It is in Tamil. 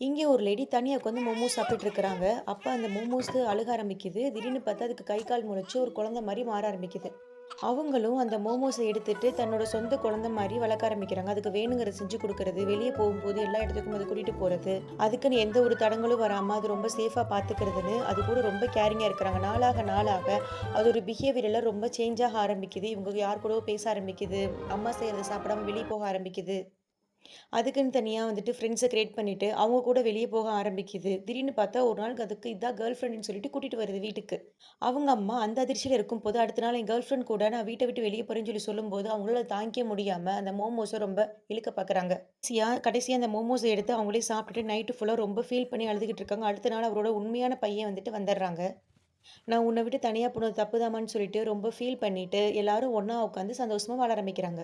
இங்கே ஒரு லேடி தனியா உட்காந்து மோமோஸ் சாப்பிட்டுட்டு இருக்கிறாங்க. அப்ப அந்த மோமோஸ் அழுக ஆரம்பிக்குது. திடீர்னு பார்த்தா அதுக்கு கை, கால் முளைச்சு ஒரு குழந்தை மாரி மாற ஆரம்பிக்குது. அவங்களும் அந்த மோமோஸ எடுத்துட்டு தன்னோட சொந்த குழந்தை மாரி வளர்க்க ஆரம்பிக்கிறாங்க. அதுக்கு வேணுங்கிறத செஞ்சு குடுக்குறது, வெளிய போகும்போது எல்லா இடத்துக்கும் அத கூட்டிட்டு போறது, அதுக்குன்னு எந்த ஒரு தடங்கலும் வராம அது ரொம்ப சேஃபா பார்த்துக்கிறதுன்னு, அது கூட ரொம்ப கேரிங்கா இருக்கிறாங்க. நாளாக நாளாக அதோட பிஹேவியர் எல்லாம் ரொம்ப சேஞ்ச் ஆக ஆரம்பிக்குது. இவங்க யார் கூடவோ பேச ஆரம்பிக்குது. அம்மா செய்றத சாப்பிடாம வெளிய போக ஆரம்பிக்குது. அதுக்குன்னு தனியா வந்துட்டு ஃப்ரெண்ட்ஸ கிரியேட் பண்ணிட்டு, அவங்க கூட வெளிய போக ஆரம்பிக்குது. திடீர்னு பார்த்தா ஒரு நாளுக்கு அதுக்கு இதான் கேர்ள் ஃப்ரெண்டுன்னு சொல்லிட்டு கூட்டிட்டு வருது வீட்டுக்கு. அவங்க அம்மா அந்த அதிர்ச்சியில இருக்கும்போது, அடுத்த நாள் என் கேர்ள் ஃப்ரெண்ட் கூட நான் வீட்ட விட்டு வெளிய போறேன்னு சொல்லும்போது, அவங்களால தாங்கிக்க முடியாம அந்த மோமோஸ ரொம்ப இழுக்க பார்க்குறாங்க. கடைசியா அந்த மோமோஸ எடுத்து அவங்களே சாப்பிட்டுட்டு நைட்டு ஃபுல்லா ரொம்ப ஃபீல் பண்ணி அழுதுகிட்டு இருக்காங்க. அடுத்த நாள் அவரோட உண்மையான பையன் வந்துட்டு வந்துடுறாங்க. நான் உன்ன விட்டு தனியா போனது தப்புதாம்மான்னு சொல்லிட்டு ரொம்ப ஃபீல் பண்ணிட்டு, எல்லாரும் ஒண்ணா உட்காந்து சந்தோஷமா வாழ ஆரம்பிக்கிறாங்க.